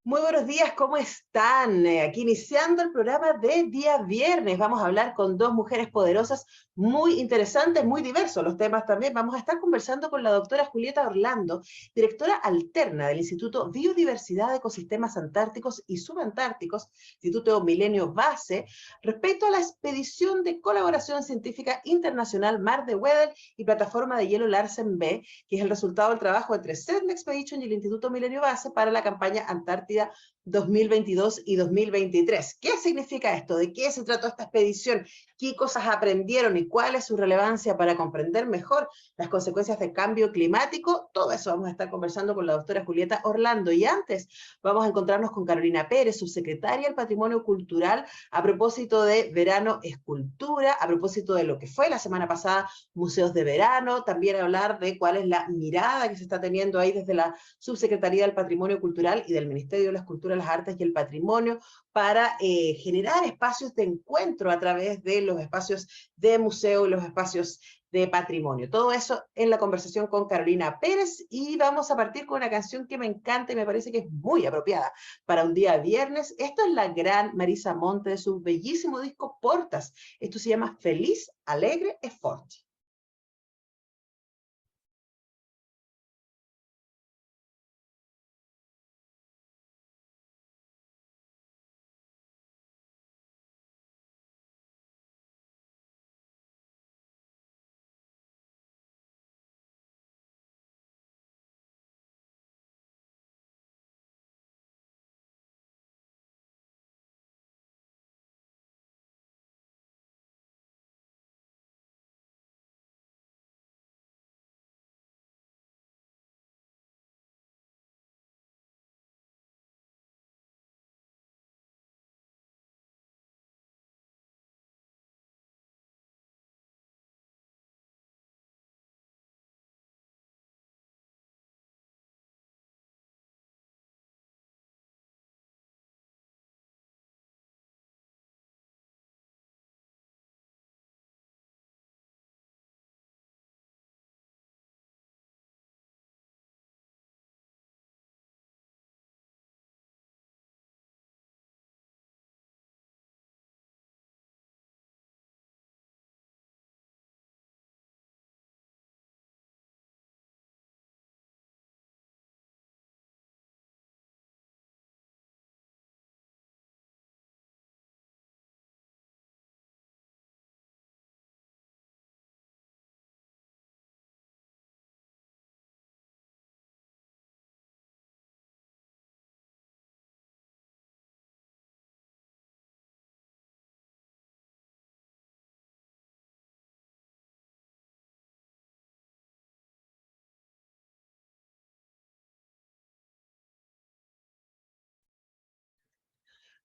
Muy buenos días, ¿cómo están? Aquí iniciando el programa de día viernes. Vamos a hablar con dos mujeres poderosas, muy interesantes, muy diversos los temas también. Vamos a estar conversando con la doctora Julieta Orlando, directora alterna del Instituto Biodiversidad de Ecosistemas Antárticos y Subantárticos, Instituto Milenio Base, respecto a la expedición de colaboración científica internacional Mar de Weddell y Plataforma de Hielo Larsen B, que es el resultado del trabajo entre Sedna Expedition y el Instituto Milenio Base para la campaña Antártida 2022 y 2023. ¿Qué significa esto? ¿De qué se trató esta expedición? ¿Qué cosas aprendieron y cuál es su relevancia para comprender mejor las consecuencias del cambio climático? Todo eso vamos a estar conversando con la doctora Julieta Orlando. Y antes vamos a encontrarnos con Carolina Pérez, subsecretaria del Patrimonio Cultural, a propósito de Verano Escultura, a propósito de lo que fue la semana pasada Museos de Verano, también hablar de cuál es la mirada que se está teniendo ahí desde la Subsecretaría del Patrimonio Cultural y del Ministerio de las Culturas, las Artes y el Patrimonio para generar espacios de encuentro a través de los espacios de museo y los espacios de patrimonio. Todo eso en la conversación con Carolina Pérez, y vamos a partir con una canción que me encanta y me parece que es muy apropiada para un día viernes. Esto es la gran Marisa Monte de su bellísimo disco Portas. Esto se llama Feliz, Alegre e Forte.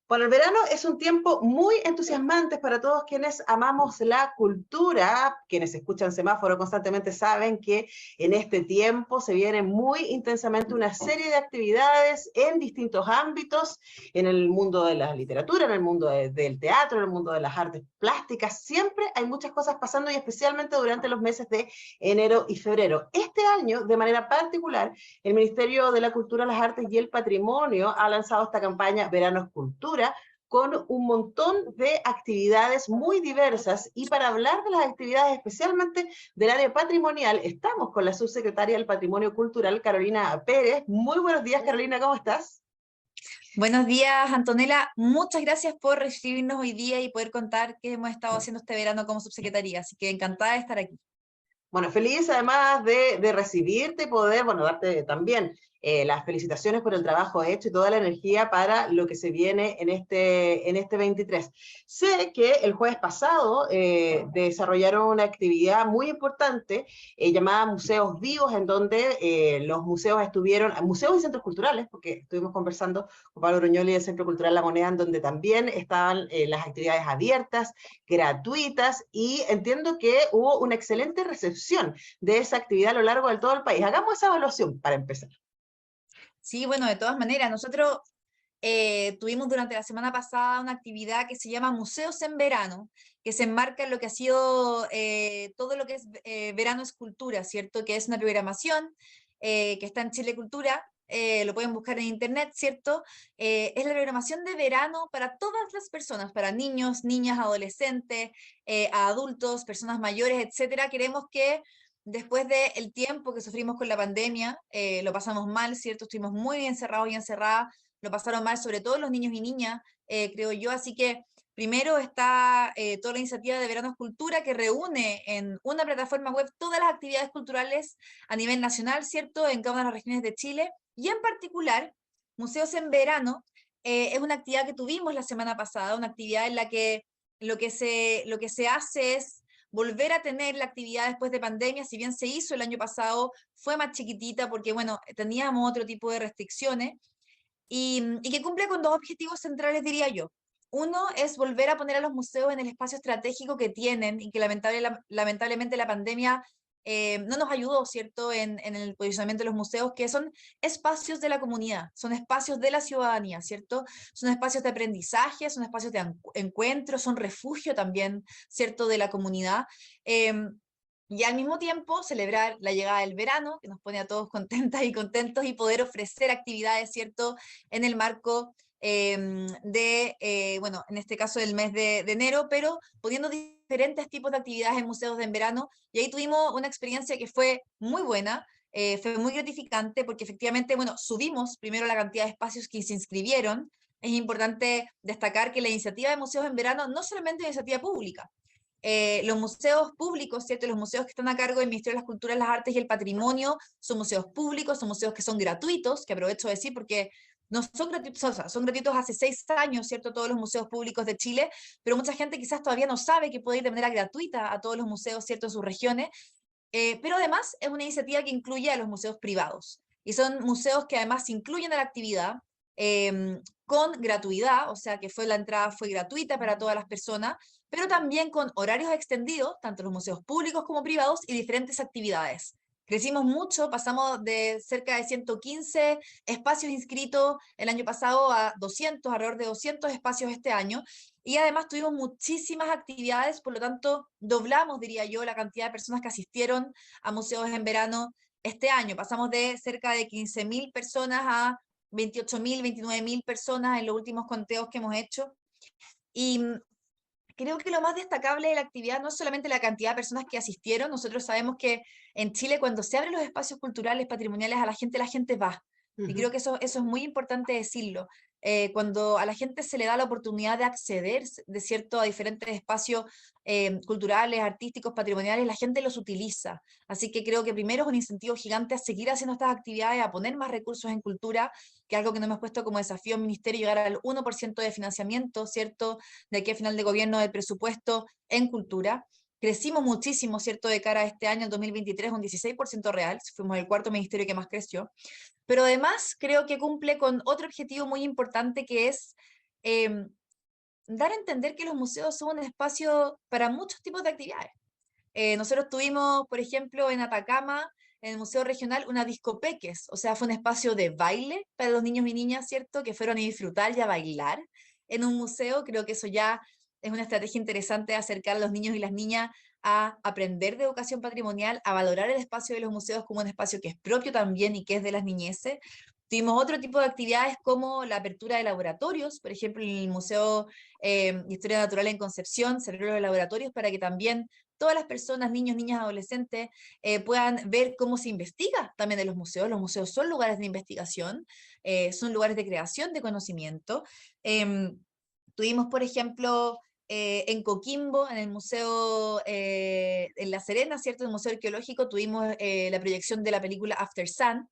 Bueno, el verano es un tiempo muy entusiasmante para todos quienes amamos la cultura. Quienes escuchan Semáforo constantemente saben que en este tiempo se viene muy intensamente una serie de actividades en distintos ámbitos, en el mundo de la literatura, en el mundo del teatro, en el mundo de las artes plásticas. Siempre hay muchas cosas pasando, y especialmente durante los meses de enero y febrero. Este año, de manera particular, el Ministerio de la Cultura, las Artes y el Patrimonio ha lanzado esta campaña Verano Escultura, con un montón de actividades muy diversas. Y para hablar de las actividades especialmente del área patrimonial, estamos con la subsecretaria del Patrimonio Cultural, Carolina Pérez. Muy buenos días, Carolina, ¿cómo estás? Buenos días, Antonella. Muchas gracias por recibirnos hoy día y poder contar qué hemos estado haciendo este verano como subsecretaría. Así que encantada de estar aquí. Bueno, feliz además de recibirte y poder, bueno, darte también las felicitaciones por el trabajo hecho y toda la energía para lo que se viene en este 23. Sé que el jueves pasado desarrollaron una actividad muy importante llamada Museos Vivos, en donde los museos estuvieron, museos y centros culturales, porque estuvimos conversando con Pablo Roñoli del Centro Cultural La Moneda, en donde también estaban las actividades abiertas, gratuitas, y entiendo que hubo una excelente recepción de esa actividad a lo largo de todo el país. Hagamos esa evaluación para empezar. Sí, bueno, de todas maneras, nosotros tuvimos durante la semana pasada una actividad que se llama Museos en Verano, que se enmarca en lo que ha sido todo lo que es Verano Escultura, ¿cierto? Que es una programación que está en Chile Cultura, lo pueden buscar en internet, ¿cierto? Es la programación de verano para todas las personas, para niños, niñas, adolescentes, adultos, personas mayores, etcétera. Queremos que después del tiempo que sufrimos con la pandemia, lo pasamos mal, ¿cierto? Estuvimos muy encerrados y encerradas, lo pasaron mal, sobre todo los niños y niñas, creo yo, así que primero está toda la iniciativa de Veranos Cultura, que reúne en una plataforma web todas las actividades culturales a nivel nacional, ¿cierto? En cada una de las regiones de Chile. Y en particular, Museos en Verano es una actividad que tuvimos la semana pasada, una actividad en la que lo que se hace es volver a tener la actividad después de pandemia. Si bien se hizo el año pasado, fue más chiquitita porque, bueno, teníamos otro tipo de restricciones, y que cumple con dos objetivos centrales, diría yo. Uno es volver a poner a los museos en el espacio estratégico que tienen y que lamentablemente la pandemia no nos ayudó, ¿cierto?, en el posicionamiento de los museos, que son espacios de la comunidad, son espacios de la ciudadanía, ¿cierto? Son espacios de aprendizaje, son espacios de encuentro, son refugio también, ¿cierto?, de la comunidad. Y al mismo tiempo celebrar la llegada del verano, que nos pone a todos contentas y contentos, y poder ofrecer actividades, ¿cierto?, en el marco bueno, en este caso del mes de enero, pero poniendo diferentes tipos de actividades en museos en verano. Y ahí tuvimos una experiencia que fue muy buena, fue muy gratificante, porque efectivamente, bueno, subimos primero la cantidad de espacios que se inscribieron. Es importante destacar que la iniciativa de museos en verano no solamente es una iniciativa pública. Los museos públicos, ¿cierto? Los museos que están a cargo del Ministerio de las Culturas, las Artes y el Patrimonio son museos públicos, son museos que son gratuitos, que aprovecho de decir porque no son gratuitos, o sea, son gratuitos hace 6 años, ¿cierto? Todos los museos públicos de Chile, pero mucha gente quizás todavía no sabe que puede ir de manera gratuita a todos los museos, ¿cierto?, en sus regiones. Pero además es una iniciativa que incluye a los museos privados. Y son museos que además se incluyen a la actividad con gratuidad, o sea que la entrada fue gratuita para todas las personas, pero también con horarios extendidos, tanto los museos públicos como privados, y diferentes actividades. Crecimos mucho, pasamos de cerca de 115 espacios inscritos el año pasado a 200, alrededor de 200 espacios este año, y además tuvimos muchísimas actividades, por lo tanto doblamos, diría yo, la cantidad de personas que asistieron a museos en verano este año. Pasamos de cerca de 15.000 personas a 28.000, 29.000 personas en los últimos conteos que hemos hecho. Y creo que lo más destacable de la actividad no es solamente la cantidad de personas que asistieron. Nosotros sabemos que en Chile, cuando se abren los espacios culturales, patrimoniales, a la gente va. Y creo que eso es muy importante decirlo. Cuando a la gente se le da la oportunidad de acceder, de cierto, a diferentes espacios culturales, artísticos, patrimoniales, la gente los utiliza. Así que creo que primero es un incentivo gigante a seguir haciendo estas actividades, a poner más recursos en cultura, que es algo que nos hemos puesto como desafío al Ministerio, llegar al 1% de financiamiento, ¿cierto?, de aquí a final de gobierno del presupuesto en cultura. Crecimos muchísimo, ¿cierto?, de cara a este año, el 2023, un 16% real, fuimos el cuarto ministerio que más creció, pero además creo que cumple con otro objetivo muy importante, que es dar a entender que los museos son un espacio para muchos tipos de actividades. Nosotros tuvimos, por ejemplo, en Atacama, en el Museo Regional, una discopeques, o sea, fue un espacio de baile para los niños y niñas, ¿cierto?, que fueron a disfrutar y a bailar en un museo. Creo que eso ya es una estrategia interesante de acercar a los niños y las niñas a aprender de educación patrimonial, a valorar el espacio de los museos como un espacio que es propio también y que es de las niñeces. Tuvimos otro tipo de actividades como la apertura de laboratorios, por ejemplo, en el Museo de Historia Natural en Concepción se abrieron los laboratorios para que también todas las personas, niños, niñas, adolescentes, puedan ver cómo se investiga también en los museos. Los museos son lugares de investigación, son lugares de creación de conocimiento. Tuvimos, por ejemplo, en Coquimbo, en el museo, en La Serena, ¿cierto?, en el Museo Arqueológico, tuvimos la proyección de la película After Sun,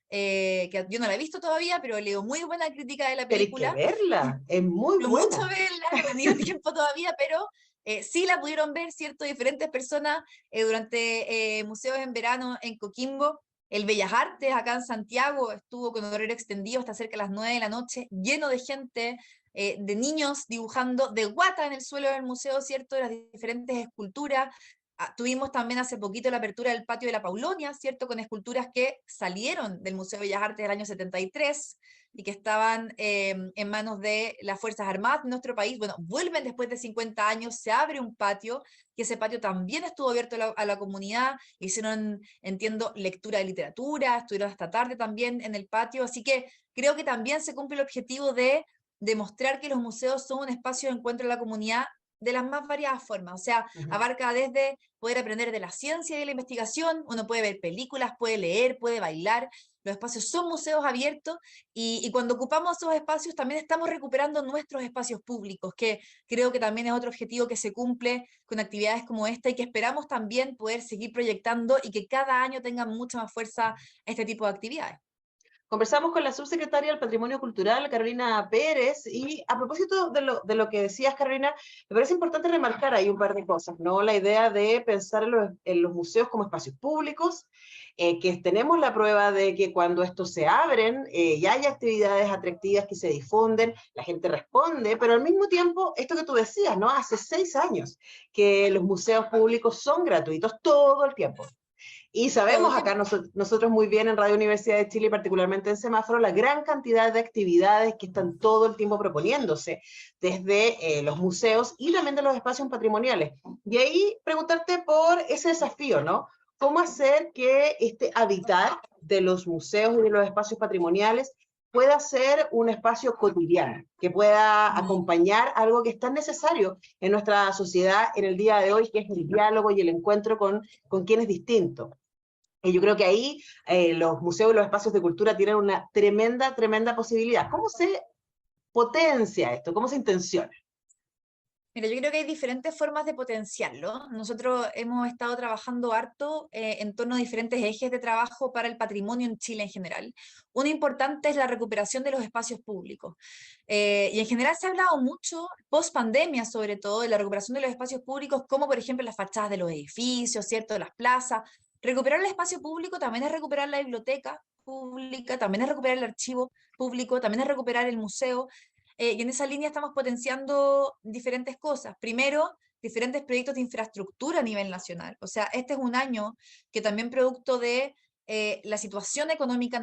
que yo no la he visto todavía, pero leo muy buena crítica de la Pero hay que película. verla, es muy No mucho buena. verla, no he tenido tiempo todavía, pero sí la pudieron ver, ¿cierto?, diferentes personas durante museos en verano en Coquimbo. El Bellas Artes, acá en Santiago, estuvo con horario extendido hasta cerca de las 9 de la noche, lleno de gente, de niños dibujando de guata en el suelo del museo, ¿cierto?, de las diferentes esculturas. Tuvimos también hace poquito la apertura del patio de la Paulonia, ¿cierto? Con esculturas que salieron del Museo de Bellas Artes del año 73 y que estaban en manos de las Fuerzas Armadas de nuestro país. Bueno, vuelven después de 50 años, se abre un patio, y ese patio también estuvo abierto a la comunidad, hicieron, entiendo, lectura de literatura, estuvieron hasta tarde también en el patio, así que creo que también se cumple el objetivo de demostrar que los museos son un espacio de encuentro de la comunidad de las más variadas formas, o sea, Ujú. abarca desde poder aprender de la ciencia y de la investigación, uno puede ver películas, puede leer, puede bailar, los espacios son museos abiertos y cuando ocupamos esos espacios también estamos recuperando nuestros espacios públicos, que creo que también es otro objetivo que se cumple con actividades como esta y que esperamos también poder seguir proyectando y que cada año tengan mucha más fuerza este tipo de actividades. Conversamos con la subsecretaria del Patrimonio Cultural, Carolina Pérez, y a propósito de lo que decías, Carolina, me parece importante remarcar ahí un par de cosas, ¿no? La idea de pensar en los museos como espacios públicos, que tenemos la prueba de que cuando estos se abren, ya hay actividades atractivas que se difunden, la gente responde, pero al mismo tiempo, esto que tú decías, ¿no? Hace 6 años que los museos públicos son gratuitos todo el tiempo. Y Todo el sabemos acá tiempo. nosotros muy bien en Radio Universidad de Chile, y particularmente en Semáforo, la gran cantidad de actividades que están todo el tiempo proponiéndose desde los museos y también de los espacios patrimoniales. Y ahí preguntarte por ese desafío, ¿no? ¿Cómo hacer que este habitar de los museos y de los espacios patrimoniales pueda ser un espacio cotidiano, que pueda acompañar algo que es tan necesario en nuestra sociedad en el día de hoy, que es el diálogo y el encuentro con quien es distinto? Y yo creo que ahí los museos y los espacios de cultura tienen una tremenda, tremenda posibilidad. ¿Cómo se potencia esto? ¿Cómo se intenciona? Mira, yo creo que hay diferentes formas de potenciarlo. Nosotros hemos estado trabajando harto en torno a diferentes ejes de trabajo para el patrimonio en Chile en general. Uno importante es la recuperación de los espacios públicos. Y en general se ha hablado mucho, post pandemia sobre todo, de la recuperación de los espacios públicos, como por ejemplo las fachadas de los edificios, ¿cierto? De las plazas. Recuperar el espacio público también es recuperar la biblioteca pública, también es recuperar el archivo público, también es recuperar el museo. Y en esa línea estamos potenciando diferentes cosas. Primero, diferentes proyectos de infraestructura a nivel nacional. O sea, este es un año que también producto de la situación económica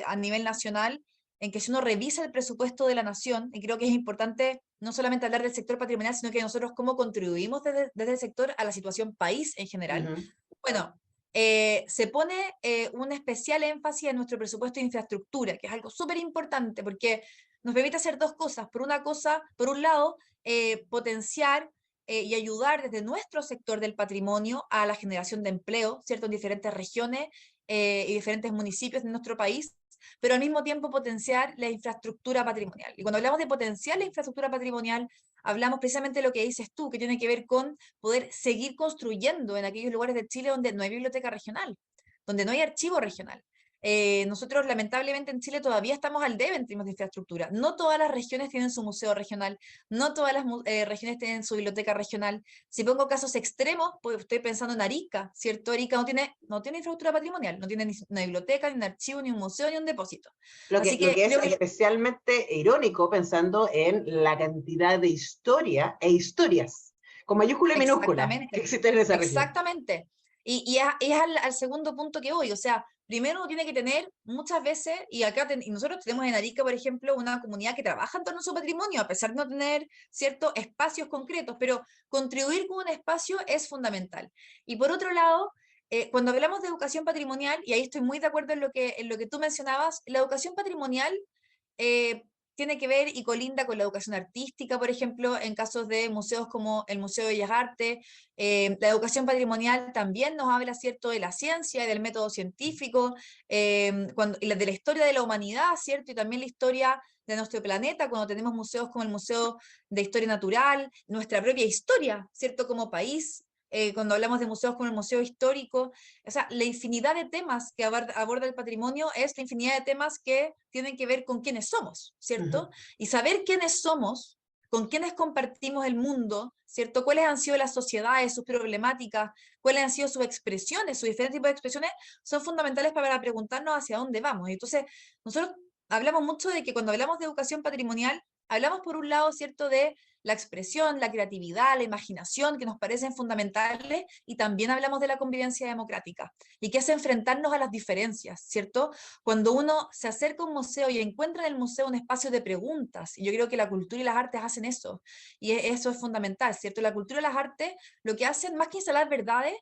a nivel nacional, en que si uno revisa el presupuesto de la nación, y creo que es importante no solamente hablar del sector patrimonial, sino que nosotros cómo contribuimos desde el sector a la situación país en Uh general. -huh. Bueno, se pone un especial énfasis en nuestro presupuesto de infraestructura, que es algo súper importante porque nos permite hacer dos cosas. Por un lado, potenciar y ayudar desde nuestro sector del patrimonio a la generación de empleo, ¿cierto? En diferentes regiones y diferentes municipios de nuestro país, pero al mismo tiempo potenciar la infraestructura patrimonial. Y cuando hablamos de potenciar la infraestructura patrimonial, hablamos precisamente de lo que dices tú, que tiene que ver con poder seguir construyendo en aquellos lugares de Chile donde no hay biblioteca regional, donde no hay archivo regional. Nosotros lamentablemente en Chile todavía estamos al debe en términos de infraestructura. No todas las regiones tienen su museo regional, no todas las regiones tienen su biblioteca regional. Si pongo casos extremos, pues estoy pensando en Arica, ¿cierto? Arica no tiene infraestructura patrimonial, no tiene ni una biblioteca, ni un archivo, ni un museo, ni un depósito. Así Lo que que es creo que especialmente irónico pensando en la cantidad de historia e historias, con mayúscula y minúscula, que exactamente, existen en esa región. exactamente. Y es al segundo punto que voy, o sea, primero uno tiene que tener muchas veces, y nosotros tenemos en Arica, por ejemplo, una comunidad que trabaja en torno a su patrimonio, a pesar de no tener ciertos espacios concretos, pero contribuir con un espacio es fundamental. Y por otro lado, cuando hablamos de educación patrimonial, y ahí estoy muy de acuerdo en lo que tú mencionabas, la educación patrimonial eh, tiene que ver y colinda con la educación artística, por ejemplo, en casos de museos como el Museo de Bellas Artes. La educación patrimonial también nos habla, ¿cierto?, de la ciencia y del método científico, y de la historia de la humanidad, ¿cierto? Y también la historia de nuestro planeta, cuando tenemos museos como el Museo de Historia Natural, nuestra propia historia, ¿cierto?, como país. Cuando hablamos de museos como el Museo Histórico, o sea, la infinidad de temas que aborda el patrimonio es la infinidad de temas que tienen que ver con quiénes somos, Uh -huh. ¿cierto? Y saber quiénes somos, con quiénes compartimos el mundo, ¿cierto? ¿Cuáles han sido las sociedades, sus problemáticas, cuáles han sido sus expresiones, sus diferentes tipos de expresiones, son fundamentales para preguntarnos hacia dónde vamos. Entonces, nosotros hablamos mucho de que cuando hablamos de educación patrimonial, Hablamos por un lado, ¿cierto?, de la expresión, la creatividad, la imaginación, que nos parecen fundamentales, y también hablamos de la convivencia democrática, y que es enfrentarnos a las diferencias, ¿cierto? Cuando uno se acerca a un museo y encuentra en el museo un espacio de preguntas, y yo creo que la cultura y las artes hacen eso, y eso es fundamental, ¿cierto? La cultura y las artes lo que hacen, más que instalar verdades,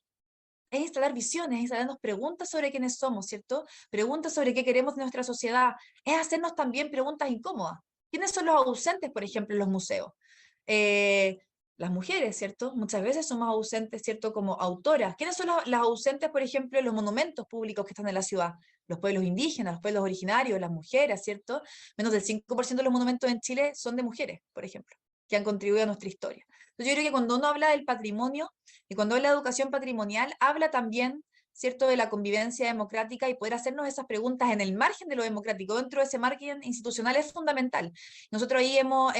es instalar visiones, es instalarnos preguntas sobre quiénes somos, ¿cierto? Preguntas sobre qué queremos de nuestra sociedad, es hacernos también preguntas incómodas. ¿Quiénes son los ausentes, por ejemplo, en los museos? Eh, las mujeres, ¿cierto? Muchas veces somos ausentes, ¿cierto? Como autoras. ¿Quiénes son las ausentes, por ejemplo, en los monumentos públicos que están en la ciudad? Los pueblos indígenas, los pueblos originarios, las mujeres, ¿cierto? Menos del 5% de los monumentos en Chile son de mujeres, por ejemplo, que han contribuido a nuestra historia. Entonces yo creo que cuando uno habla del patrimonio y cuando habla de educación patrimonial, habla también, ¿cierto?, de la convivencia democrática, y poder hacernos esas preguntas en el margen de lo democrático, dentro de ese margen institucional, es fundamental. Nosotros ahí hemos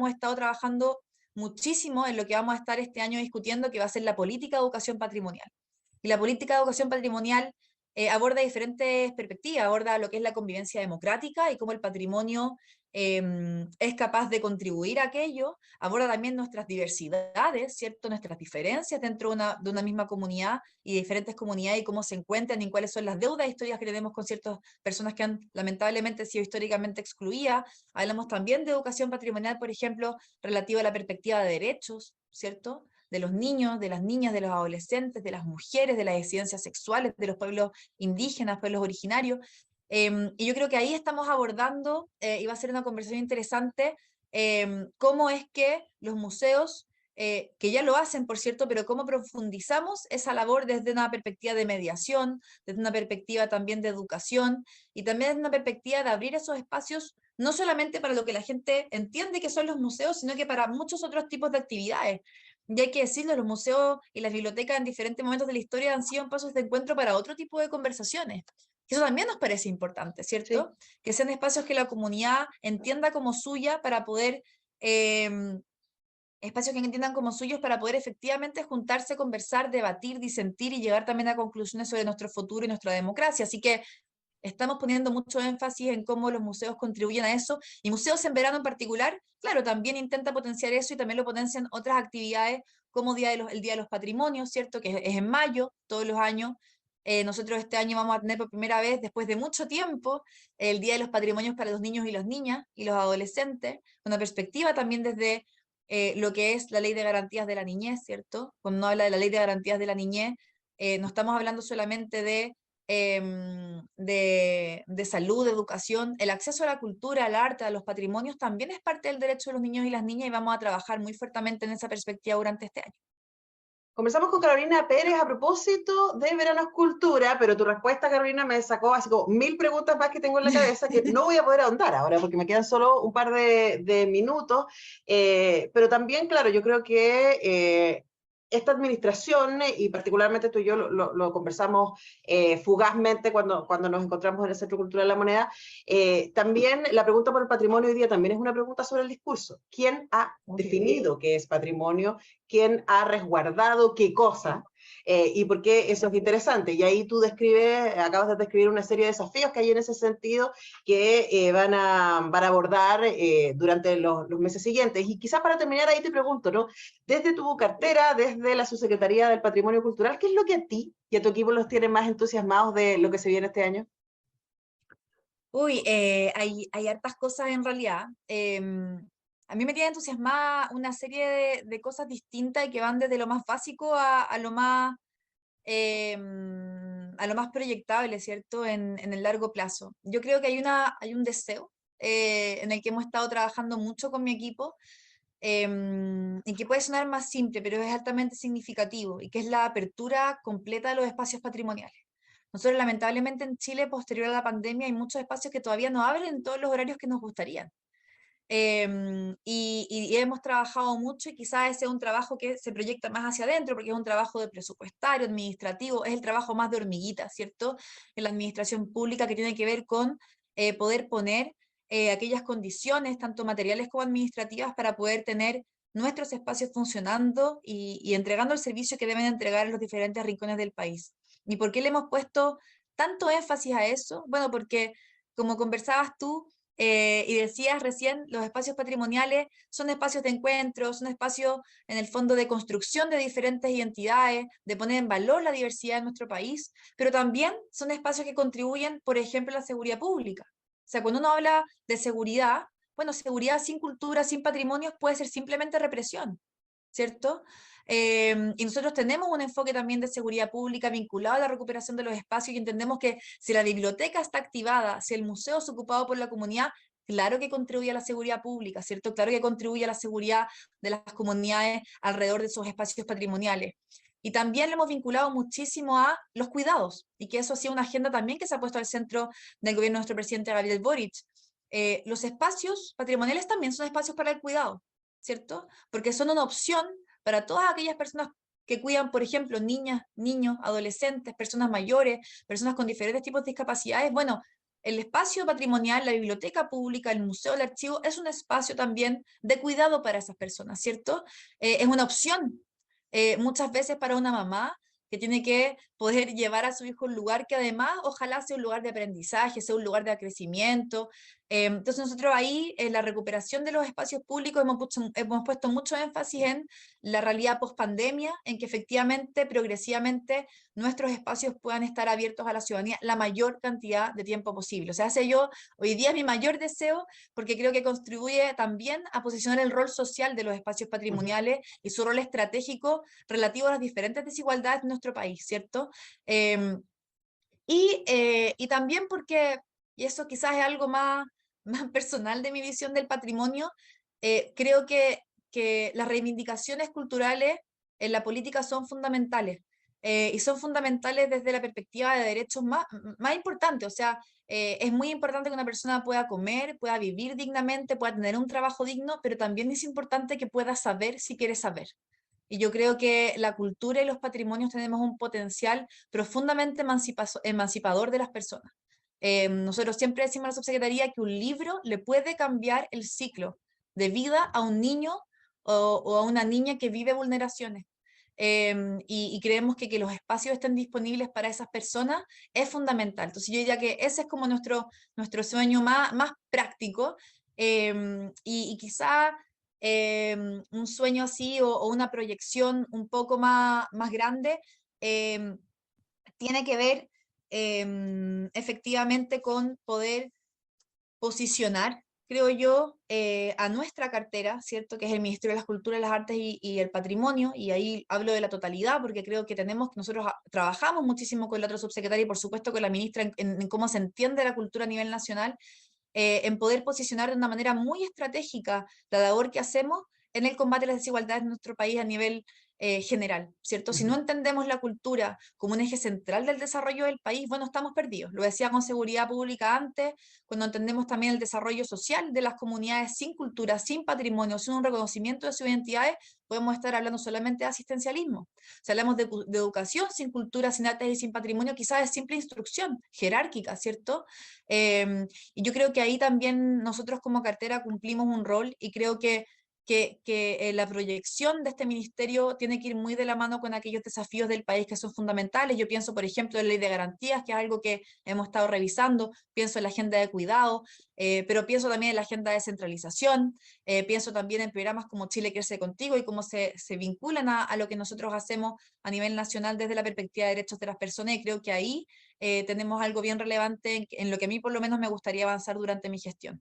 estado trabajando muchísimo en lo que vamos a estar este año discutiendo, que va a ser la política de educación patrimonial. Y la política de educación patrimonial aborda diferentes perspectivas, aborda lo que es la convivencia democrática y cómo el patrimonio es capaz de contribuir a aquello, aborda también nuestras diversidades, ¿cierto? Nuestras diferencias dentro de una misma comunidad y de diferentes comunidades, y cómo se encuentran y cuáles son las deudas históricas que tenemos con ciertas personas que han lamentablemente sido históricamente excluidas. Hablamos también de educación patrimonial, por ejemplo, relativa a la perspectiva de derechos, ¿cierto?, de los niños, de las niñas, de los adolescentes, de las mujeres, de las disidencias sexuales, de los pueblos indígenas, pueblos originarios. Y yo creo que ahí estamos abordando, y va a ser una conversación interesante, cómo es que los museos, que ya lo hacen, por cierto, pero cómo profundizamos esa labor desde una perspectiva de mediación, desde una perspectiva también de educación, y también desde una perspectiva de abrir esos espacios, no solamente para lo que la gente entiende que son los museos, sino que para muchos otros tipos de actividades. Y hay que decirlo, los museos y las bibliotecas en diferentes momentos de la historia han sido pasos de encuentro para otro tipo de conversaciones. Eso también nos parece importante, Sí. ¿cierto? Que sean espacios que la comunidad entienda como suya para poder, eh, espacios que entiendan como suyos para poder efectivamente juntarse, conversar, debatir, disentir y llegar también a conclusiones sobre nuestro futuro y nuestra democracia. Así que estamos poniendo mucho énfasis en cómo los museos contribuyen a eso, y Museos en Verano en particular, claro, también intenta potenciar eso, y también lo potencian otras actividades como el Día de los Patrimonios, ¿cierto?, que es en mayo, todos los años. Nosotros este año vamos a tener por primera vez, después de mucho tiempo, el Día de los Patrimonios para los niños y las niñas y los adolescentes, una perspectiva también desde lo que es la Ley de Garantías de la Niñez, ¿cierto? Cuando uno habla de la Ley de Garantías de la Niñez, no estamos hablando solamente de salud, de educación. El acceso a la cultura, al arte, a los patrimonios también es parte del derecho de los niños y las niñas, y vamos a trabajar muy fuertemente en esa perspectiva durante este año. Conversamos con Carolina Pérez a propósito de Veranos Cultura, pero tu respuesta, Carolina, me sacó así como 1000 preguntas más que tengo en la cabeza que no voy a poder ahondar ahora porque me quedan solo un par de minutos. Pero también, claro, yo creo que esta administración, y particularmente tú y yo lo conversamos fugazmente cuando nos encontramos en el Centro Cultural La Moneda, también la pregunta por el patrimonio hoy día también es una pregunta sobre el discurso. ¿Quién ha definido qué es patrimonio? ¿Quién ha resguardado qué cosa? Y por qué eso es interesante. Y ahí tú acabas de describir una serie de desafíos que hay en ese sentido que van a abordar durante los meses siguientes. Y quizás para terminar ahí te pregunto, ¿no? Desde tu cartera, desde la Subsecretaría del Patrimonio Cultural, ¿qué es lo que a ti y a tu equipo los tiene más entusiasmados de lo que se viene este año? Uy, hay hartas cosas en realidad. A mí me tiene entusiasmada una serie de cosas distintas, y que van desde lo más básico a lo más proyectable, ¿cierto? En el largo plazo. Yo creo que hay un deseo en el que hemos estado trabajando mucho con mi equipo, y que puede sonar más simple, pero es altamente significativo, y que es la apertura completa de los espacios patrimoniales. Nosotros, lamentablemente, en Chile, posterior a la pandemia, hay muchos espacios que todavía no abren en todos los horarios que nos gustarían. Y hemos trabajado mucho, y quizás ese es un trabajo que se proyecta más hacia adentro, porque es un trabajo de presupuestario, administrativo, es el trabajo más de hormiguita, ¿cierto? En la administración pública, que tiene que ver con poder poner aquellas condiciones, tanto materiales como administrativas, para poder tener nuestros espacios funcionando y entregando el servicio que deben entregar en los diferentes rincones del país. ¿Y por qué le hemos puesto tanto énfasis a eso? Bueno, porque como conversabas tú, Y decías recién, los espacios patrimoniales son espacios de encuentro, son espacios en el fondo de construcción de diferentes identidades, de poner en valor la diversidad de nuestro país, pero también son espacios que contribuyen, por ejemplo, a la seguridad pública. O sea, cuando uno habla de seguridad, bueno, seguridad sin cultura, sin patrimonios puede ser simplemente represión, ¿cierto? Y nosotros tenemos un enfoque también de seguridad pública vinculado a la recuperación de los espacios y entendemos que si la biblioteca está activada, si el museo es ocupado por la comunidad, claro que contribuye a la seguridad pública, ¿cierto? Claro que contribuye a la seguridad de las comunidades alrededor de esos espacios patrimoniales. Y también lo hemos vinculado muchísimo a los cuidados, y que eso ha sido una agenda también que se ha puesto al centro del gobierno de nuestro presidente Gabriel Boric. Los espacios patrimoniales también son espacios para el cuidado, ¿cierto? Porque son una opción para todas aquellas personas que cuidan, por ejemplo, niñas, niños, adolescentes, personas mayores, personas con diferentes tipos de discapacidades. Bueno, el espacio patrimonial, la biblioteca pública, el museo, el archivo, es un espacio también de cuidado para esas personas, ¿cierto? Es una opción muchas veces para una mamá que tiene que poder llevar a su hijo a un lugar que además ojalá sea un lugar de aprendizaje, sea un lugar de crecimiento. Entonces nosotros ahí en la recuperación de los espacios públicos hemos puesto mucho énfasis en la realidad post-pandemia, en que efectivamente, progresivamente, nuestros espacios puedan estar abiertos a la ciudadanía la mayor cantidad de tiempo posible. O sea, hoy día es mi mayor deseo, porque creo que contribuye también a posicionar el rol social de los espacios patrimoniales y su rol estratégico relativo a las diferentes desigualdades de nuestro país, ¿cierto? Eh, y también porque, y eso quizás es algo más, más personal de mi visión del patrimonio, creo que las reivindicaciones culturales en la política son fundamentales. Y son fundamentales desde la perspectiva de derechos más importantes. O sea, es muy importante que una persona pueda comer, pueda vivir dignamente, pueda tener un trabajo digno, pero también es importante que pueda saber si quiere saber. Y yo creo que la cultura y los patrimonios tenemos un potencial profundamente emancipador de las personas. Nosotros siempre decimos a la subsecretaría que un libro le puede cambiar el ciclo de vida a un niño o a una niña que vive vulneraciones. Y creemos que los espacios estén disponibles para esas personas es fundamental. Entonces yo diría que ese es como nuestro sueño más práctico. Y quizá un sueño así o una proyección un poco más grande em, tiene que ver efectivamente con poder posicionar, creo yo, a nuestra cartera, ¿cierto? Que es el Ministerio de las Culturas, las Artes y el Patrimonio, y ahí hablo de la totalidad, porque creo que nosotros trabajamos muchísimo con la otra subsecretaria y por supuesto con la ministra en cómo se entiende la cultura a nivel nacional, en poder posicionar de una manera muy estratégica la labor que hacemos en el combate a las desigualdades en nuestro país a nivel general, ¿cierto? Si no entendemos la cultura como un eje central del desarrollo del país, bueno, estamos perdidos. Lo decía con seguridad pública antes, cuando entendemos también el desarrollo social de las comunidades sin cultura, sin patrimonio, sin un reconocimiento de sus identidades, podemos estar hablando solamente de asistencialismo. Si hablamos de educación sin cultura, sin artes y sin patrimonio, quizás es simple instrucción jerárquica, ¿cierto? Y yo creo que ahí también nosotros como cartera cumplimos un rol y creo que la proyección de este ministerio tiene que ir muy de la mano con aquellos desafíos del país que son fundamentales. Yo pienso, por ejemplo, en la ley de garantías, que es algo que hemos estado revisando, pienso en la agenda de cuidado, pero pienso también en la agenda de descentralización, pienso también en programas como Chile Crece Contigo y cómo se vinculan a lo que nosotros hacemos a nivel nacional desde la perspectiva de derechos de las personas, y creo que ahí tenemos algo bien relevante en lo que a mí por lo menos me gustaría avanzar durante mi gestión.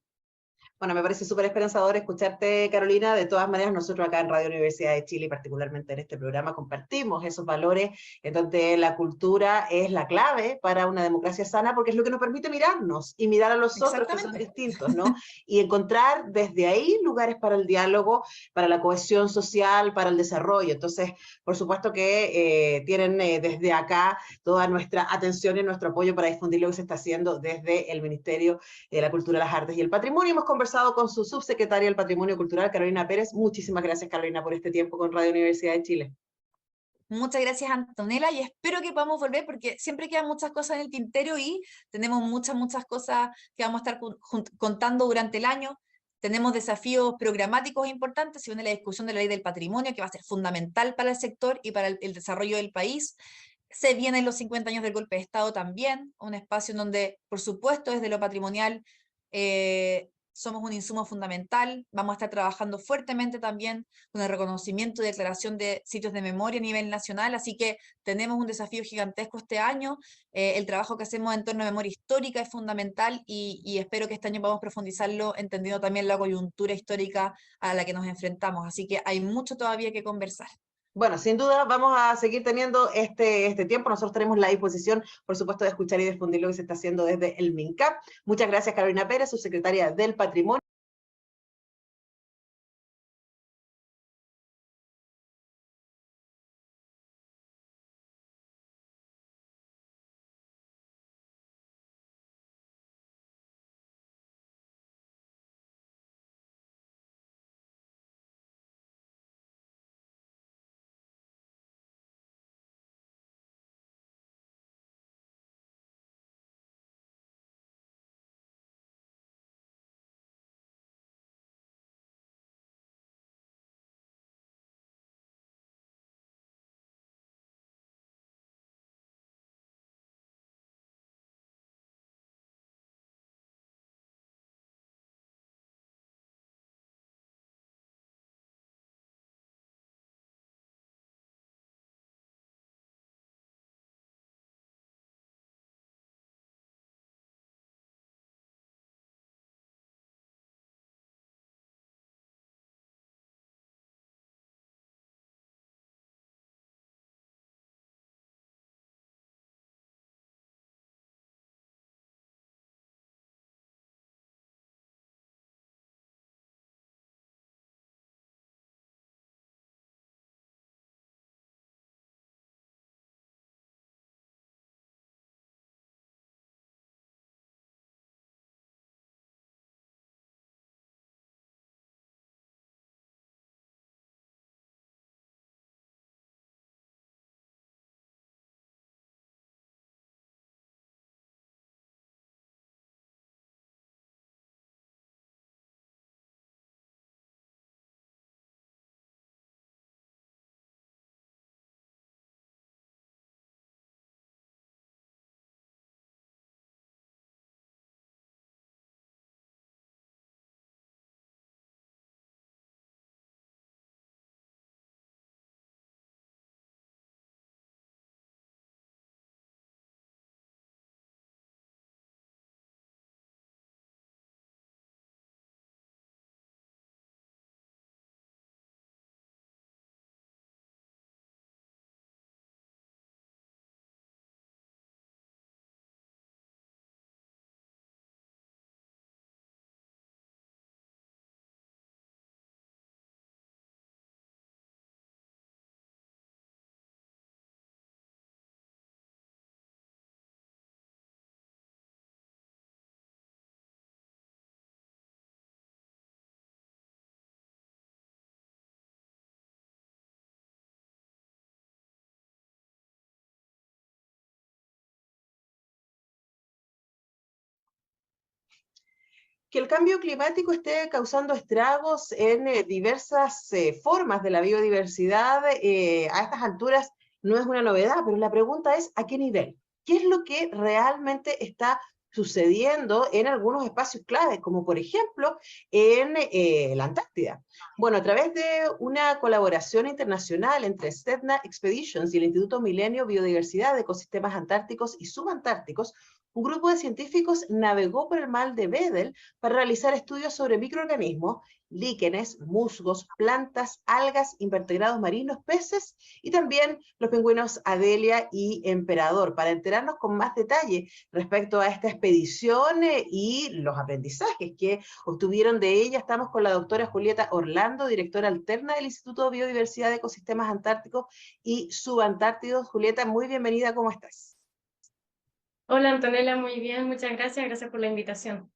Bueno, me parece súper esperanzador escucharte, Carolina. De todas maneras, nosotros acá en Radio Universidad de Chile, y particularmente en este programa, compartimos esos valores en donde la cultura es la clave para una democracia sana, porque es lo que nos permite mirarnos y mirar a los otros que son Exactamente. distintos, ¿no? Y encontrar desde ahí lugares para el diálogo, para la cohesión social, para el desarrollo. Entonces, por supuesto que tienen desde acá toda nuestra atención y nuestro apoyo para difundir lo que se está haciendo desde el Ministerio de la Cultura, las Artes y el Patrimonio. Hemos conversado con su subsecretaria del Patrimonio Cultural, Carolina Pérez. Muchísimas gracias, Carolina, por este tiempo con Radio Universidad de Chile. Muchas gracias, Antonella, y espero que podamos volver porque siempre quedan muchas cosas en el tintero y tenemos muchas cosas que vamos a estar contando durante el año. Tenemos desafíos programáticos importantes, se viene la discusión de la ley del patrimonio, que va a ser fundamental para el sector y para el desarrollo del país. Se vienen los 50 años del golpe de Estado también, un espacio en donde, por supuesto, desde lo patrimonial somos un insumo fundamental. Vamos a estar trabajando fuertemente también con el reconocimiento y declaración de sitios de memoria a nivel nacional, así que tenemos un desafío gigantesco este año. El trabajo que hacemos en torno a memoria histórica es fundamental y espero que este año podamos profundizarlo, entendiendo también la coyuntura histórica a la que nos enfrentamos. Así que hay mucho todavía que conversar. Bueno, sin duda vamos a seguir teniendo este tiempo. Nosotros tenemos la disposición, por supuesto, de escuchar y difundir lo que se está haciendo desde el MINCAP. Muchas gracias, Carolina Pérez, subsecretaria del Patrimonio. Que el cambio climático esté causando estragos en diversas formas de la biodiversidad, a estas alturas no es una novedad, pero la pregunta es ¿a qué nivel? ¿Qué es lo que realmente está sucediendo en algunos espacios claves, como por ejemplo en la Antártida? Bueno, a través de una colaboración internacional entre Sedna Expeditions y el Instituto Milenio Biodiversidad de Ecosistemas Antárticos y Subantárticos, un grupo de científicos navegó por el mar de Weddell para realizar estudios sobre microorganismos, líquenes, musgos, plantas, algas, invertebrados marinos, peces y también los pingüinos Adelia y Emperador, para enterarnos con más detalle respecto a esta expedición y los aprendizajes que obtuvieron de ella. Estamos con la doctora Julieta Orlando, directora alterna del Instituto de Biodiversidad de Ecosistemas Antárticos y Subantárticos. Julieta, muy bienvenida, ¿cómo estás? Hola Antonella, muy bien, muchas gracias, gracias por la invitación.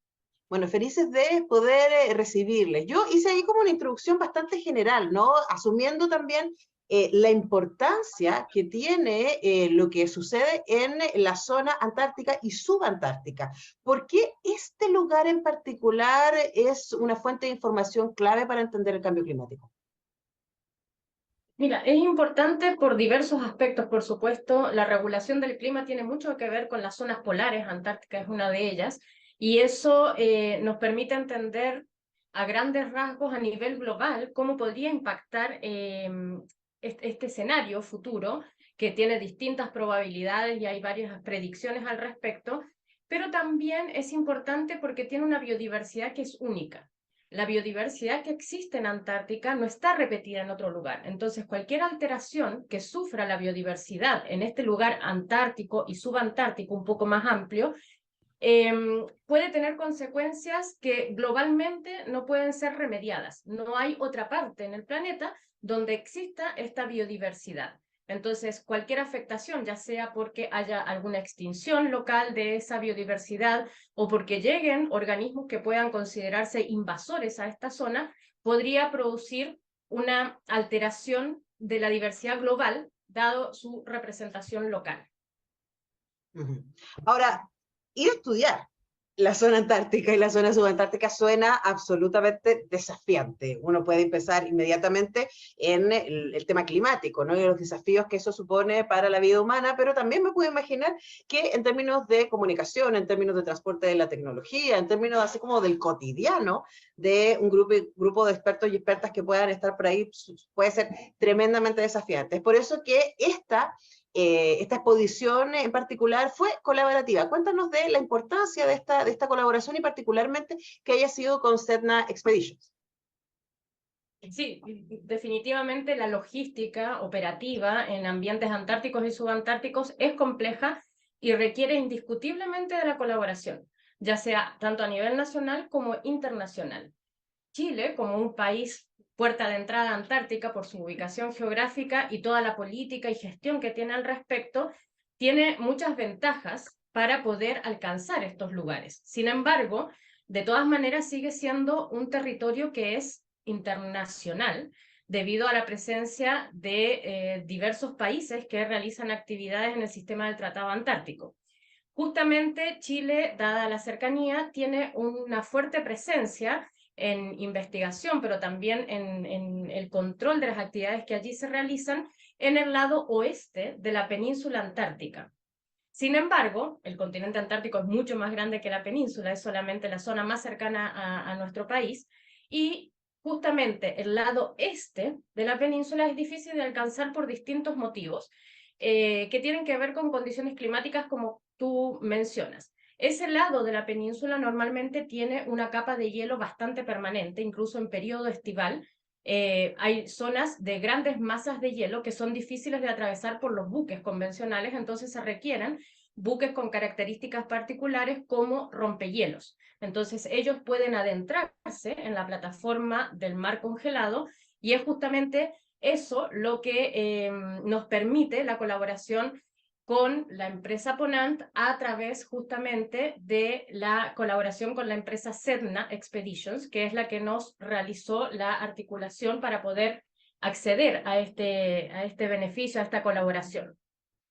Bueno, felices de poder recibirles. Yo hice ahí como una introducción bastante general, ¿no? Asumiendo también la importancia que tiene lo que sucede en la zona antártica y subantártica. ¿Por qué este lugar en particular es una fuente de información clave para entender el cambio climático? Mira, es importante por diversos aspectos, por supuesto. La regulación del clima tiene mucho que ver con las zonas polares, Antártica es una de ellas, Y eso nos permite entender a grandes rasgos a nivel global cómo podría impactar este escenario futuro, que tiene distintas probabilidades y hay varias predicciones al respecto, pero también es importante porque tiene una biodiversidad que es única. La biodiversidad que existe en Antártica no está repetida en otro lugar. Entonces, cualquier alteración que sufra la biodiversidad en este lugar antártico y subantártico un poco más amplio, puede tener consecuencias que globalmente no pueden ser remediadas. No hay otra parte en el planeta donde exista esta biodiversidad. Entonces, cualquier afectación, ya sea porque haya alguna extinción local de esa biodiversidad o porque lleguen organismos que puedan considerarse invasores a esta zona, podría producir una alteración de la diversidad global, dado su representación local. Ujú. Ahora, ir a estudiar la zona antártica y la zona subantártica suena absolutamente desafiante. Uno puede empezar inmediatamente en el tema climático, ¿no? Y los desafíos que eso supone para la vida humana, pero también me puedo imaginar que en términos de comunicación, en términos de transporte de la tecnología, en términos así como del cotidiano de un grupo de expertos y expertas que puedan estar por ahí, puede ser tremendamente desafiante. Es por eso que esta exposición en particular fue colaborativa. Cuéntanos de la importancia de esta colaboración y particularmente que haya sido con Sedna Expeditions. Sí, definitivamente la logística operativa en ambientes antárticos y subantárticos es compleja y requiere indiscutiblemente de la colaboración, ya sea tanto a nivel nacional como internacional. Chile, como un país puerta de entrada antártica por su ubicación geográfica y toda la política y gestión que tiene al respecto, tiene muchas ventajas para poder alcanzar estos lugares. Sin embargo, de todas maneras sigue siendo un territorio que es internacional debido a la presencia de diversos países que realizan actividades en el sistema del Tratado Antártico. Justamente Chile, dada la cercanía, tiene una fuerte presencia en investigación, pero también en el control de las actividades que allí se realizan en el lado oeste de la península antártica. Sin embargo, el continente antártico es mucho más grande que la península, es solamente la zona más cercana a nuestro país, y justamente el lado este de la península es difícil de alcanzar por distintos motivos, que tienen que ver con condiciones climáticas como tú mencionas. Ese lado de la península normalmente tiene una capa de hielo bastante permanente, incluso en periodo estival. Hay zonas de grandes masas de hielo que son difíciles de atravesar por los buques convencionales, entonces se requieren buques con características particulares como rompehielos. Entonces ellos pueden adentrarse en la plataforma del mar congelado y es justamente eso lo que nos permite la colaboración con la empresa Ponant a través justamente de la colaboración con la empresa Sedna Expeditions, que es la que nos realizó la articulación para poder acceder a este beneficio, a esta colaboración.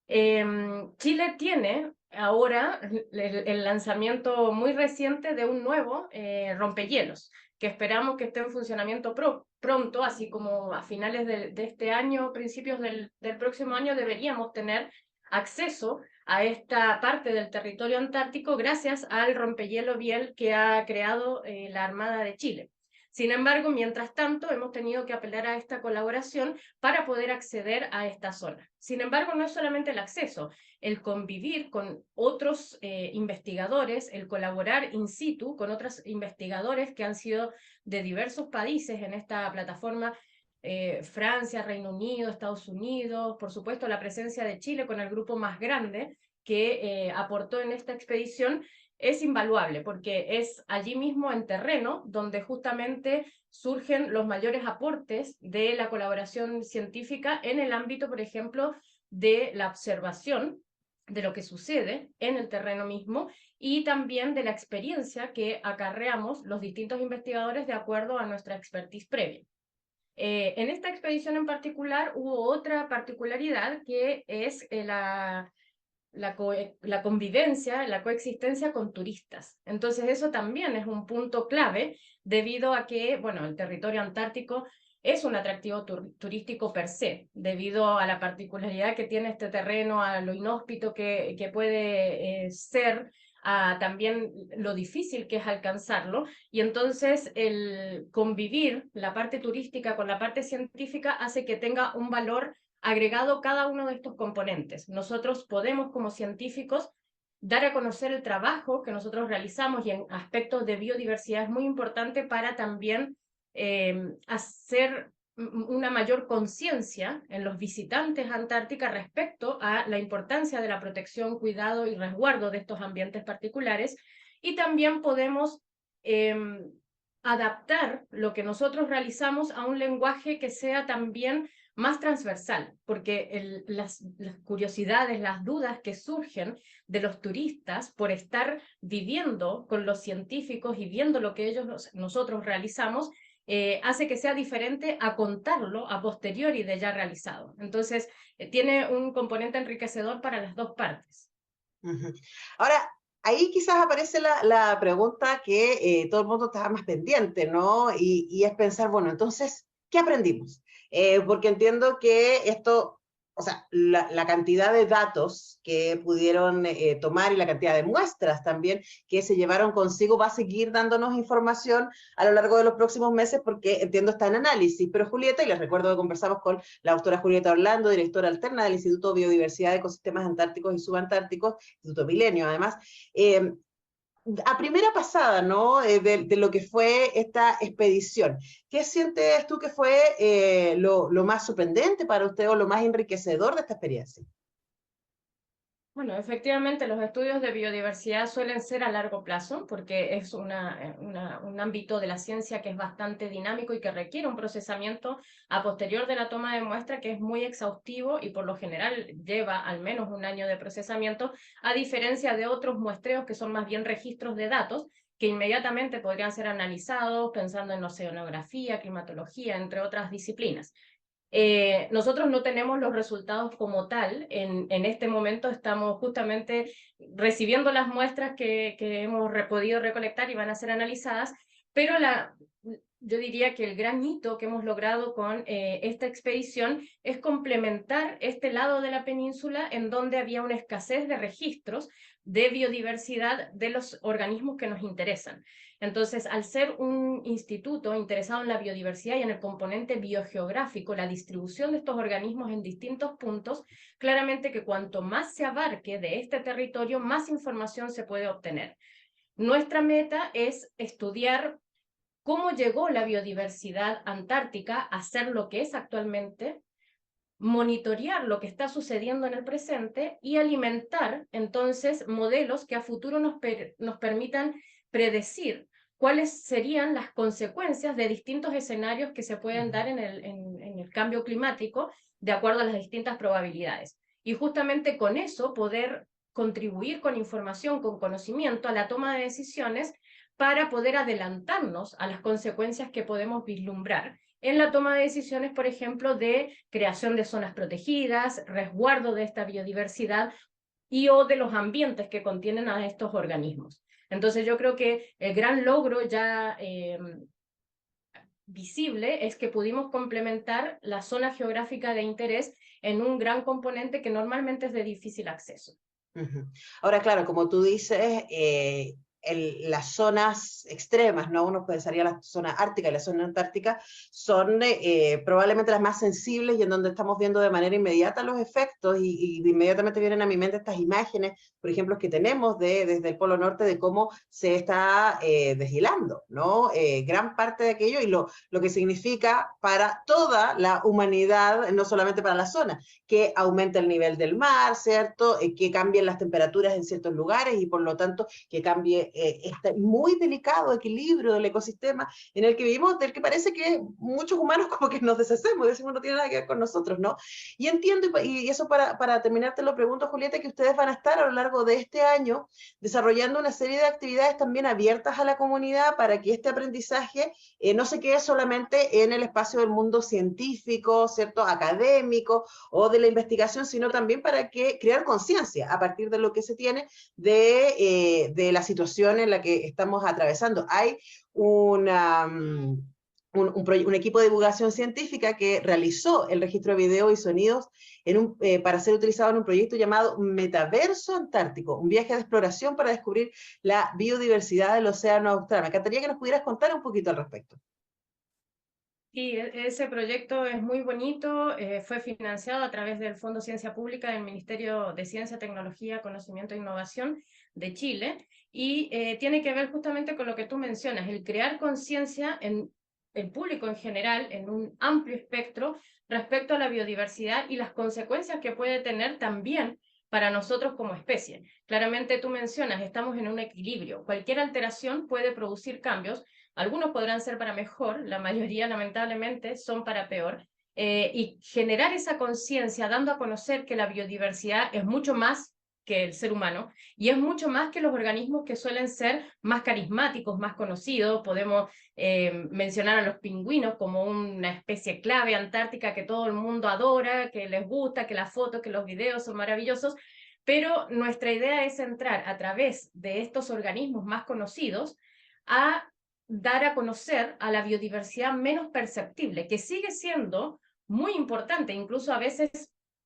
Chile tiene ahora el lanzamiento muy reciente de un nuevo rompehielos, que esperamos que esté en funcionamiento pronto, así como a finales de este año, principios del próximo año, deberíamos tener acceso a esta parte del territorio antártico gracias al rompehielo Biel que ha creado la Armada de Chile. Sin embargo, mientras tanto, hemos tenido que apelar a esta colaboración para poder acceder a esta zona. Sin embargo, no es solamente el acceso, el convivir con otros investigadores, el colaborar in situ con otros investigadores que han sido de diversos países en esta plataforma, Francia, Reino Unido, Estados Unidos, por supuesto la presencia de Chile con el grupo más grande que aportó en esta expedición, es invaluable porque es allí mismo en terreno donde justamente surgen los mayores aportes de la colaboración científica en el ámbito, por ejemplo, de la observación de lo que sucede en el terreno mismo y también de la experiencia que acarreamos los distintos investigadores de acuerdo a nuestra expertise previa. En esta expedición en particular hubo otra particularidad que es la convivencia, la coexistencia con turistas. Entonces eso también es un punto clave debido a que, bueno, el territorio antártico es un atractivo turístico per se, debido a la particularidad que tiene este terreno, a lo inhóspito que puede ser, a también lo difícil que es alcanzarlo, y entonces el convivir la parte turística con la parte científica hace que tenga un valor agregado cada uno de estos componentes. Nosotros podemos, como científicos, dar a conocer el trabajo que nosotros realizamos, y en aspectos de biodiversidad es muy importante para también hacer una mayor conciencia en los visitantes a Antártica respecto a la importancia de la protección, cuidado y resguardo de estos ambientes particulares, y también podemos adaptar lo que nosotros realizamos a un lenguaje que sea también más transversal, porque las curiosidades, las dudas que surgen de los turistas por estar viviendo con los científicos y viendo lo que nosotros realizamos, hace que sea diferente a contarlo a posteriori de ya realizado. Entonces, tiene un componente enriquecedor para las dos partes. Ahora, ahí quizás aparece la pregunta que todo el mundo está más pendiente, ¿no? Y es pensar, bueno, entonces, ¿qué aprendimos? Porque entiendo que esto, o sea, la cantidad de datos que pudieron tomar y la cantidad de muestras también que se llevaron consigo va a seguir dándonos información a lo largo de los próximos meses, porque entiendo está en análisis. Pero Julieta, y les recuerdo que conversamos con la doctora Julieta Orlando, directora alterna del Instituto de Biodiversidad de Ecosistemas Antárticos y Subantárticos, Instituto Milenio además, a primera pasada, ¿no? De lo que fue esta expedición. ¿Qué sientes tú que fue lo más sorprendente para usted o lo más enriquecedor de esta experiencia? Bueno, efectivamente los estudios de biodiversidad suelen ser a largo plazo, porque es un ámbito de la ciencia que es bastante dinámico y que requiere un procesamiento a posterior de la toma de muestra que es muy exhaustivo, y por lo general lleva al menos un año de procesamiento, a diferencia de otros muestreos que son más bien registros de datos que inmediatamente podrían ser analizados pensando en oceanografía, climatología, entre otras disciplinas. Nosotros no tenemos los resultados como tal. En este momento estamos justamente recibiendo las muestras que hemos podido recolectar y van a ser analizadas, pero yo diría que el gran hito que hemos logrado con esta expedición es complementar este lado de la península en donde había una escasez de registros de biodiversidad de los organismos que nos interesan. Entonces, al ser un instituto interesado en la biodiversidad y en el componente biogeográfico, la distribución de estos organismos en distintos puntos, claramente que cuanto más se abarque de este territorio, más información se puede obtener. Nuestra meta es estudiar cómo llegó la biodiversidad antártica a ser lo que es actualmente, monitorear lo que está sucediendo en el presente y alimentar entonces modelos que a futuro nos permitan predecir cuáles serían las consecuencias de distintos escenarios que se pueden dar en el cambio climático de acuerdo a las distintas probabilidades. Y justamente con eso poder contribuir con información, con conocimiento a la toma de decisiones para poder adelantarnos a las consecuencias que podemos vislumbrar en la toma de decisiones, por ejemplo, de creación de zonas protegidas, resguardo de esta biodiversidad y o de los ambientes que contienen a estos organismos. Entonces yo creo que el gran logro ya visible es que pudimos complementar la zona geográfica de interés en un gran componente que normalmente es de difícil acceso. Ahora, claro, como tú dices, las zonas extremas, ¿no? Uno pensaría la zona ártica y la zona antártica son probablemente las más sensibles y en donde estamos viendo de manera inmediata los efectos y inmediatamente vienen a mi mente estas imágenes, por ejemplo, que tenemos desde el Polo Norte de cómo se está deshielando, ¿no? Gran parte de aquello y lo que significa para toda la humanidad, no solamente para la zona, que aumente el nivel del mar, ¿cierto? Que cambien las temperaturas en ciertos lugares y por lo tanto que cambie este muy delicado equilibrio del ecosistema en el que vivimos, del que parece que muchos humanos como que nos deshacemos y decimos no tiene nada que ver con nosotros, ¿no? Y entiendo, y eso para terminar te lo pregunto, Julieta, que ustedes van a estar a lo largo de este año desarrollando una serie de actividades también abiertas a la comunidad para que este aprendizaje no se quede solamente en el espacio del mundo científico, ¿cierto? Académico o de la investigación, sino también para que crear conciencia a partir de lo que se tiene de la situación en la que estamos atravesando. Hay una un equipo de divulgación científica que realizó el registro de video y sonidos para ser utilizado en un proyecto llamado Metaverso Antártico, un viaje de exploración para descubrir la biodiversidad del océano austral. Me encantaría que nos pudieras contar un poquito al respecto. Sí, ese proyecto es muy bonito, fue financiado a través del Fondo Ciencia Pública del Ministerio de Ciencia, Tecnología, Conocimiento e Innovación de Chile, y tiene que ver justamente con lo que tú mencionas, el crear conciencia en el público en general, en un amplio espectro, respecto a la biodiversidad y las consecuencias que puede tener también para nosotros como especie. Claramente tú mencionas, estamos en un equilibrio, cualquier alteración puede producir cambios. Algunos podrán ser para mejor, la mayoría lamentablemente son para peor, y generar esa conciencia dando a conocer que la biodiversidad es mucho más que el ser humano y es mucho más que los organismos que suelen ser más carismáticos, más conocidos. Podemos mencionar a los pingüinos como una especie clave antártica que todo el mundo adora, que les gusta, que las fotos, que los videos son maravillosos, pero nuestra idea es entrar a través de estos organismos más conocidos a dar a conocer a la biodiversidad menos perceptible, que sigue siendo muy importante, incluso a veces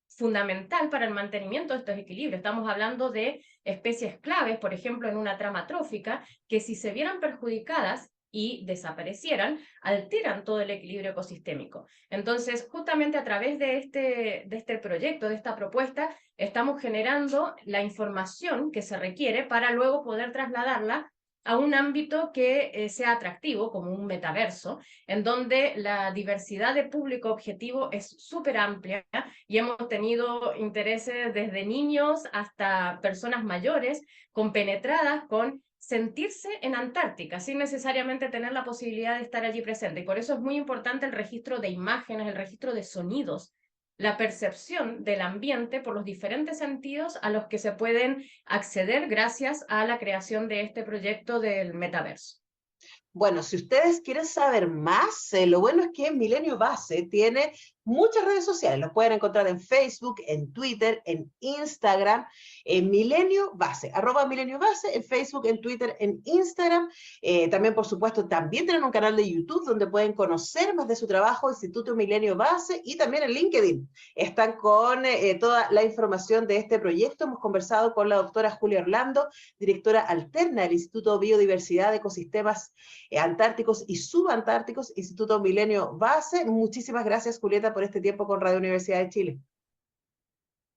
fundamental para el mantenimiento de estos equilibrios. Estamos hablando de especies claves, por ejemplo, en una trama trófica, que si se vieran perjudicadas y desaparecieran, alteran todo el equilibrio ecosistémico. Entonces, justamente a través de este proyecto, de esta propuesta, estamos generando la información que se requiere para luego poder trasladarla a un ámbito que sea atractivo, como un metaverso, en donde la diversidad de público objetivo es súper amplia y hemos tenido intereses desde niños hasta personas mayores, compenetradas con sentirse en Antártica, sin necesariamente tener la posibilidad de estar allí presente. Y por eso es muy importante el registro de imágenes, el registro de sonidos, la percepción del ambiente por los diferentes sentidos a los que se pueden acceder gracias a la creación de este proyecto del metaverso. Bueno, si ustedes quieren saber más, lo bueno es que Milenio Base tiene muchas redes sociales. Los pueden encontrar en Facebook, en Twitter, en Instagram, en Milenio Base, @Milenio Base, en Facebook, en Twitter, en Instagram. También, por supuesto, también tienen un canal de YouTube donde pueden conocer más de su trabajo, Instituto Milenio Base, y también en LinkedIn. Están con toda la información de este proyecto. Hemos conversado con la doctora Julia Orlando, directora alterna del Instituto Biodiversidad de Ecosistemas Antárticos y Subantárticos, Instituto Milenio Base. Muchísimas gracias, Julieta, por este tiempo con Radio Universidad de Chile.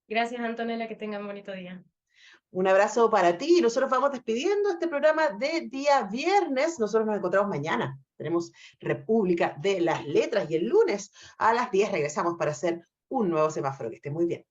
Gracias, Antonella, que tengan un bonito día. Un abrazo para ti y nosotros vamos despidiendo este programa de día viernes. Nosotros nos encontramos mañana. Tenemos República de las Letras y el lunes a las 10 regresamos para hacer un nuevo semáforo. Que esté muy bien.